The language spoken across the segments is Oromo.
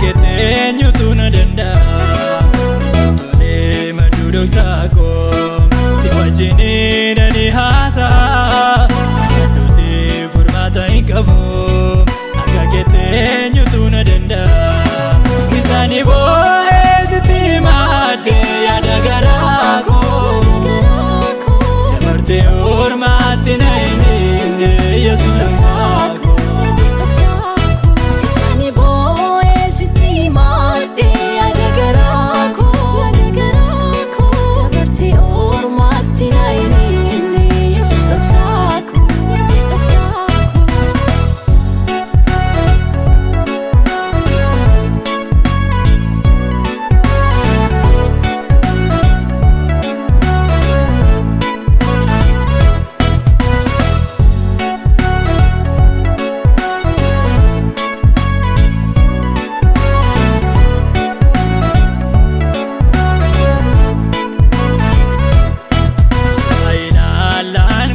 keetteenyutu na danda'a. Tolee maddu dhoksaako si wajjiniin ani haasa'a. Maddu si furmaata hin qabu akka keetteenyutu na danda'a. Isaanii boo'ee sitti maadde yaada garaa koo dabartee ormaatti na hin himne Yesuus dhoksaako.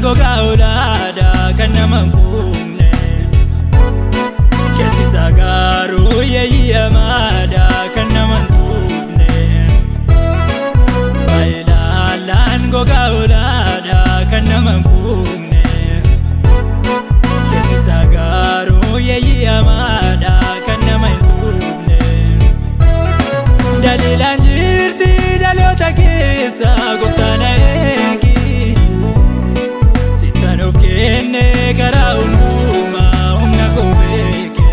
Gogaa olaanaa kan nama hin quufne keessi isaa garuu yeeyyamaadha kan nama hin tuufne. Ilaalaan gogaa olaanaa kan nama hin quufne keessi isaa garuu yeeyyamaadha kan nama hin tuufne. Daliilaan jirti dhaloota keessa gooftaan eegi. Of kenne karaa hundumaa humna koo beeke.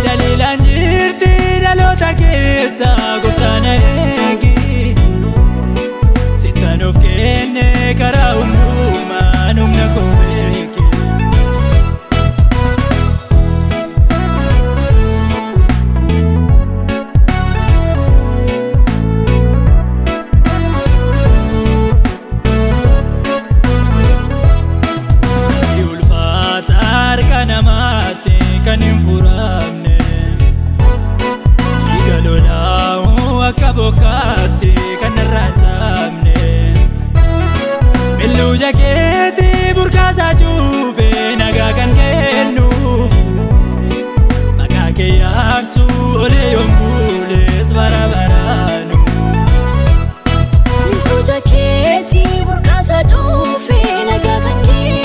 Daliilaan jirti dhaloota keessa gooftaan eegi. Sittaan of kenne karaa hundumaa humna koo beeke. Namatti kan hin furamne dhiiga lolaa'u akka bokkaatti kan narraa hin cabne. Milluu jakeetii burqaasaa cuufee nagaa kan kennu maqaa kee yaabsu olee yommuules bara baraanu. Milluu jakeetii burqaasaa cuufee nagaa kan kennu.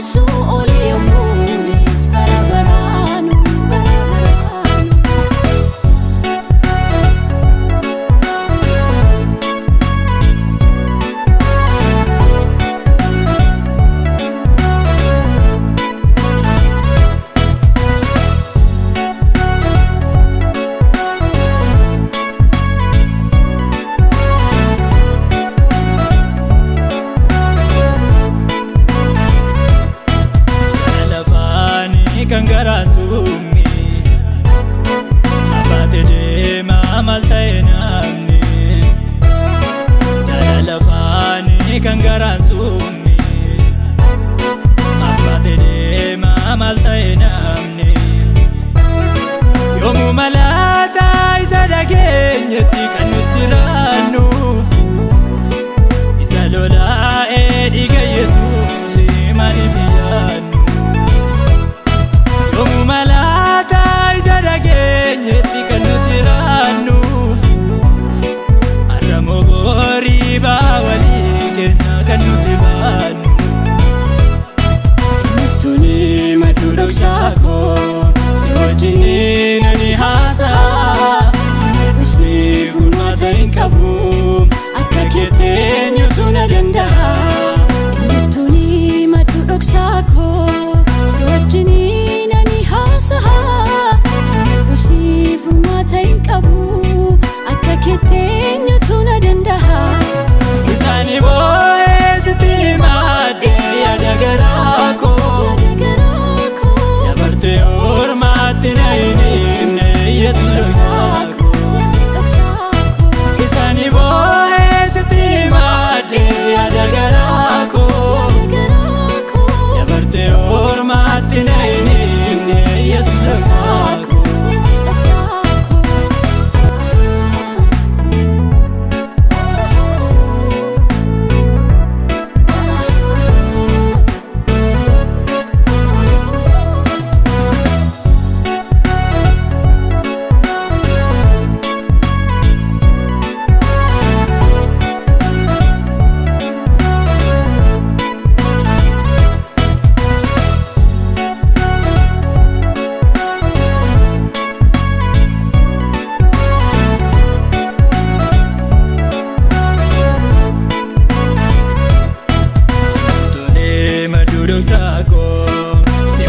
Su ole mules bara baranu bara baranu. Kan garaan suumni abbaate deemaa maal ta'e namni. Jaalala faanii kan garaan suumni abbaate deemaa maal ta'e namni. Yoomuu malaataa isa dhageenyetti kan nuti jiraannu isa lolaa'ee dhiiga Yesuus maaliif yaadnu. Yoomuu malaataa isa dhageenyetti kan nuti jiraannu har'amoo borii ba'aa walii keenya kan nuti baannu. Tuni maddu dhoksaako si wajjiniin ani haasa'a. Narbusiif furmaata hin qabu akka keetteenyutu na danda'a. Tuni maddu dhoksaako si wajjiniin ani haasa'a. Narbusiif furmaata hin qabu akka keetteenyutu na danda'a. Isaanii boo'ee sitti maadde yaada garaa koo dabartee ormaatti na hin himne Yesuus dhoksaako. Isaanii boo'ee sitti maadde yaada garaa koo dabartee ormaatti na hin himne Yesuus dhoksaako.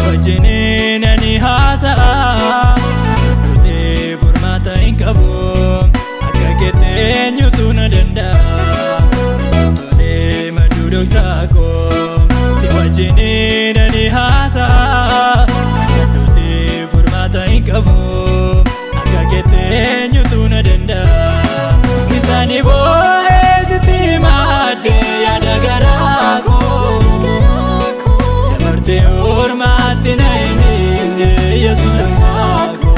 wajjiniin ani haasa'a dusee furmaata hin qabu akka keetti eenyutu na danda'a tolee maddu dhoksaa koo si wajjiniin ani haasa'a dusee furmaata hin qabu akka keetti eenyutu na danda'a isaanii boo'ee sitti maddee yaada garaa koo dabartee ormaatti na hin himne Yesuus dhoksaa koo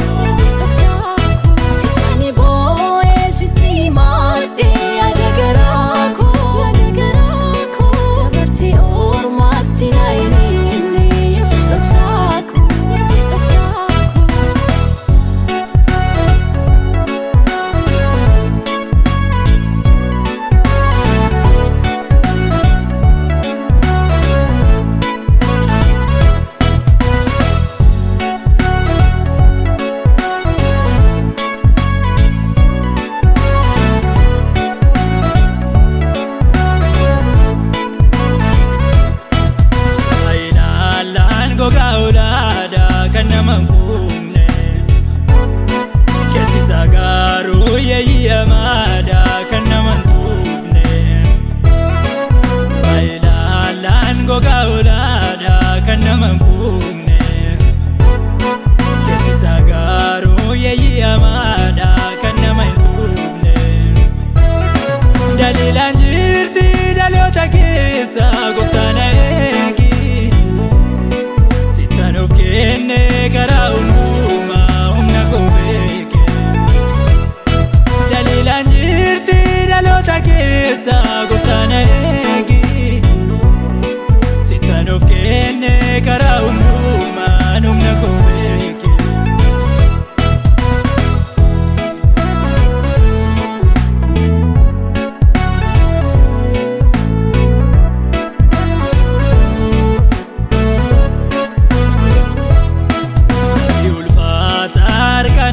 isaanii boo'ee sitti maddee yaada garaa koo dabartee ormaatti na hin himne Yesuus dhoksaa koo gogaa olaadhaa kan nama hin quufne keessi isaa garuu yeeyyamaadhaa kan nama hin tuufne baay'inaan gogaa olaadhaa kan nama hin quufne keessi isaa garuu yeeyyamaadhaa kan nama hin tuufne daliilaan jirti dhaloota keessa gooftaan eegi of kenne karaa hundumaa humna koo beeke daliilaan jirti dhaloota keessa gooftaan eegi sittan of kenne karaa hundumaa humna koo beeke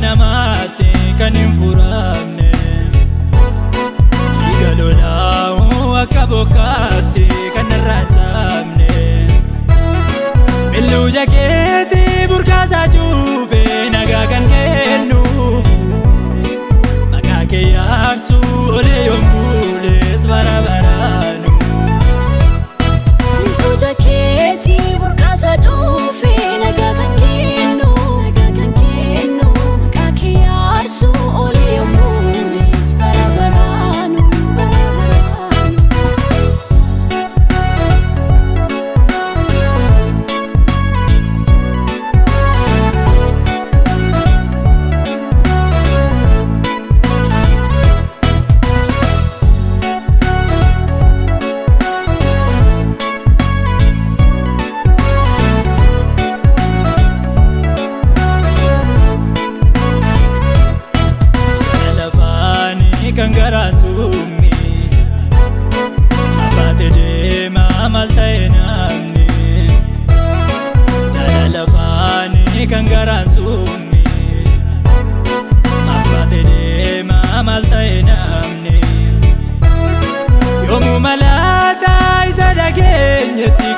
namatti kan hin furamne dhiiga lolaa'u akka bokkaatti kan narraa cabne milluu jakeetti burqaasaa cuufee nagaa kan kennu maqaa kee yaarsu olee yommuules bara baraanu milluu jakeetti burqaasaa cuufee nagaa kan kennu su ole mulis barabaranu kan garaan summi abbaate deemaa maal ta'e namni jaalala faanii kan garaan summi abbaate deemaa maal ta'e namni yoomuu malaataa isa dhageenyetti